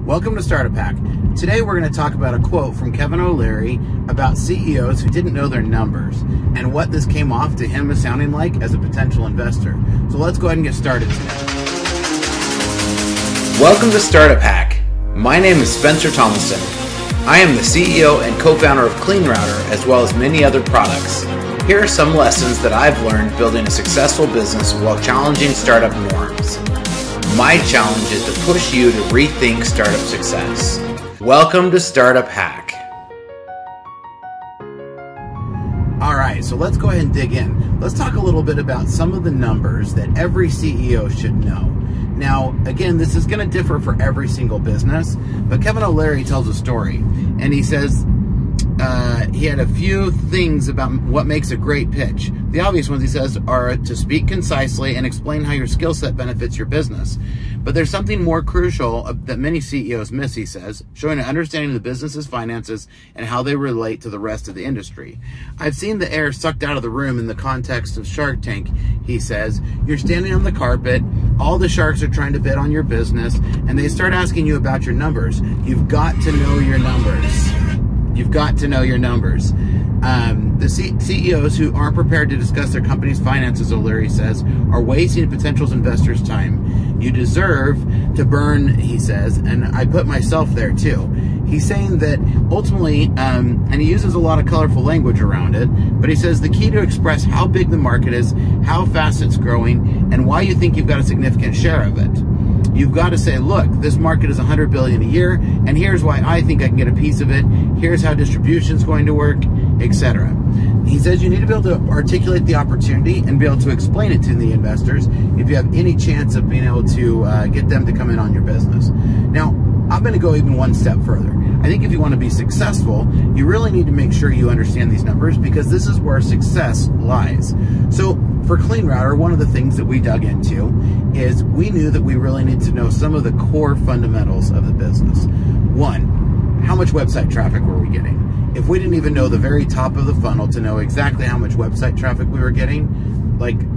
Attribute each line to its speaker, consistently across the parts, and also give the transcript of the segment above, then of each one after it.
Speaker 1: Welcome to StartupHakk. Today we're going to talk about a quote from Kevin O'Leary about CEOs who didn't know their numbers and what this came off to him as sounding like as a potential investor. So let's go ahead and get started today. Welcome to StartupHakk. My name is Spencer Thomason. I am the CEO and co-founder of CleanRouter as well as many other products. Here are some lessons that I've learned building a successful business while challenging startup norms. My challenge is to push you to rethink startup success. Welcome to StartupHakk. All right, so let's go ahead and dig in. Let's talk a little bit about some of the numbers that every CEO should know. Now, again, this is going to differ for every single business, but Kevin O'Leary tells a story, and he says he had a few things about what makes a great pitch. The obvious ones, he says, are to speak concisely and explain how your skill set benefits your business. But there's something more crucial that many CEOs miss, he says, showing an understanding of the business's finances and how they relate to the rest of the industry. I've seen the air sucked out of the room in the context of Shark Tank, he says. You're standing on the carpet, all the sharks are trying to bid on your business, and they start asking you about your numbers. You've got to know your numbers. You've got to know your numbers. The CEOs who aren't prepared to discuss their company's finances, O'Leary says, are wasting potential investors' time. You deserve to burn, he says, and I put myself there too. He's saying that ultimately, and he uses a lot of colorful language around it, but he says the key to express how big the market is, how fast it's growing, and why you think you've got a significant share of it. You've got to say, look, this market is $100 billion a year, and here's why I think I can get a piece of it. Here's how distribution is going to work, etc. He says you need to be able to articulate the opportunity and be able to explain it to the investors if you have any chance of being able to get them to come in on your business. Now, I'm going to go even one step further. I think if you want to be successful, you really need to make sure you understand these numbers because this is where success lies. So for CleanRouter, one of the things that we dug into is we knew that we really need to know some of the core fundamentals of the business. One, how much website traffic were we getting? If we didn't even know the very top of the funnel to know exactly how much website traffic we were getting,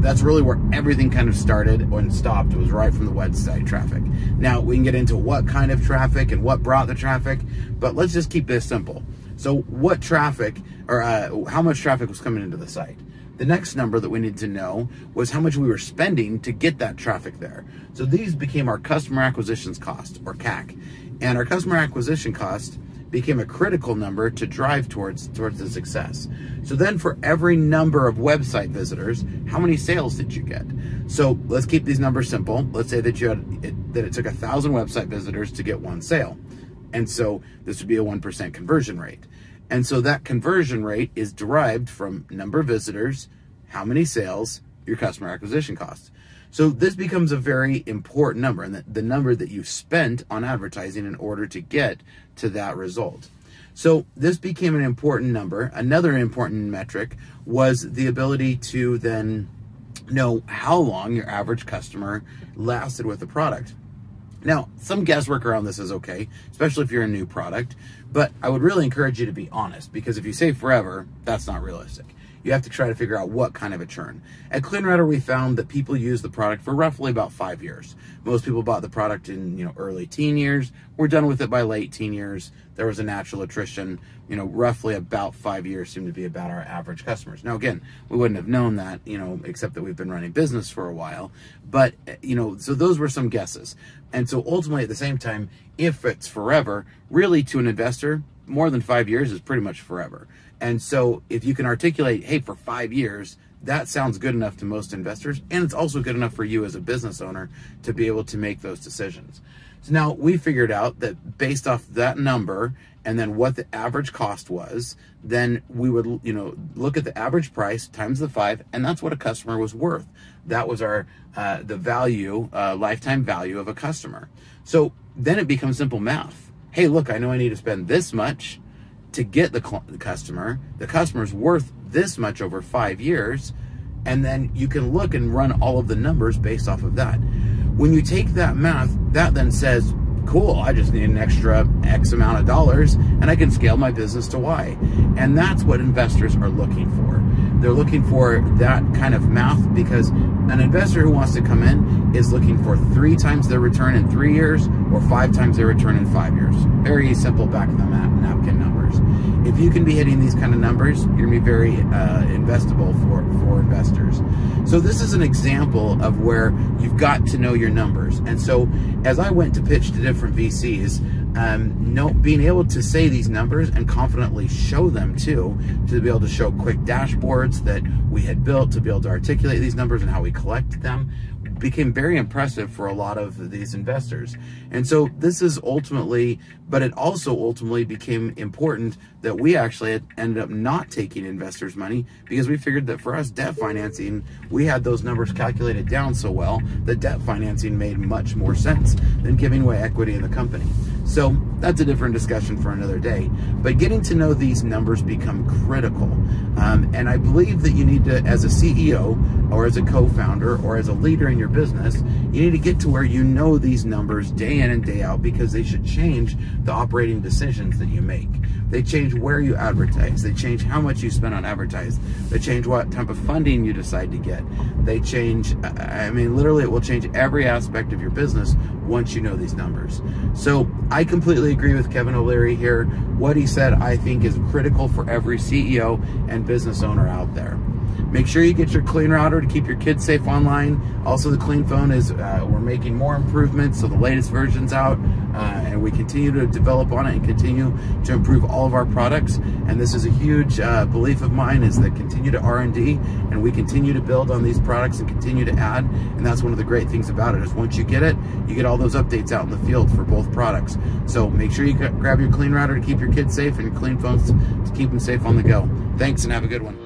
Speaker 1: that's really where everything kind of started and stopped. It was right from the website traffic. Now, we can get into what kind of traffic and what brought the traffic, but let's just keep this simple. So what traffic, or how much traffic was coming into the site? The next number that we needed to know was how much we were spending to get that traffic there. So these became our customer acquisitions cost, or CAC. And our customer acquisition cost became a critical number to drive towards the success. So then for every number of website visitors, how many sales did you get? So let's keep these numbers simple. Let's say that it took 1,000 website visitors to get one sale. And so this would be a 1% conversion rate. And so that conversion rate is derived from number of visitors, how many sales, your customer acquisition costs. So this becomes a very important number, and the number that you spent on advertising in order to get to that result. So this became an important number. Another important metric was the ability to then know how long your average customer lasted with the product. Now, some guesswork around this is okay, especially if you're a new product, but I would really encourage you to be honest, because if you say forever, that's not realistic. You have to try to figure out what kind of a churn. At CleanRouter, we found that people use the product for roughly about 5 years. Most people bought the product in early teen years. We're done with it by late teen years. There was a natural attrition. Roughly about 5 years seemed to be about our average customers. Now, again, we wouldn't have known that, except that we've been running business for a while. But, so those were some guesses. And so ultimately, at the same time, if it's forever, really to an investor, more than 5 years is pretty much forever. And so if you can articulate, hey, for 5 years, that sounds good enough to most investors, and it's also good enough for you as a business owner to be able to make those decisions. So now we figured out that based off that number and then what the average cost was, then we would, look at the average price times the 5, and that's what a customer was worth. That was our the value, lifetime value of a customer. So then it becomes simple math. Hey, look, I know I need to spend this much to get the customer. The customer's worth this much over 5 years, and then you can look and run all of the numbers based off of that. When you take that math, that then says, cool, I just need an extra X amount of dollars and I can scale my business to Y. And that's what investors are looking for. They're looking for that kind of math, because an investor who wants to come in is looking for 3 times their return in 3 years or 5 times their return in 5 years. Very simple back of the napkin numbers. If you can be hitting these kind of numbers, you're gonna be very investable for investors. So this is an example of where you've got to know your numbers. And so as I went to pitch to different VCs, being able to say these numbers and confidently show them too, to be able to show quick dashboards that we had built to be able to articulate these numbers and how we collect them, became very impressive for a lot of these investors. And so this is ultimately, but it also ultimately became important that we actually ended up not taking investors' money, because we figured that for us, debt financing, we had those numbers calculated down so well that debt financing made much more sense than giving away equity in the company. So that's a different discussion for another day. But getting to know these numbers become critical. And I believe that you need to, as a CEO or as a co-founder or as a leader in your business, you need to get to where you know these numbers day in and day out, because they should change the operating decisions that you make. They change where you advertise. They change how much you spend on advertising. They change what type of funding you decide to get. They change, I mean, literally it will change every aspect of your business once you know these numbers. So I completely agree with Kevin O'Leary here. What he said, I think, is critical for every CEO and business owner out there. Make sure you get your CleanRouter to keep your kids safe online. Also, the CleanPhone is, we're making more improvements, so the latest version's out, and we continue to develop on it and continue to improve all of our products. And this is a huge belief of mine, is that continue to R&D, and we continue to build on these products and continue to add. And that's one of the great things about it, is once you get it, you get all those updates out in the field for both products. So make sure you grab your CleanRouter to keep your kids safe and your CleanPhones to keep them safe on the go. Thanks, and have a good one.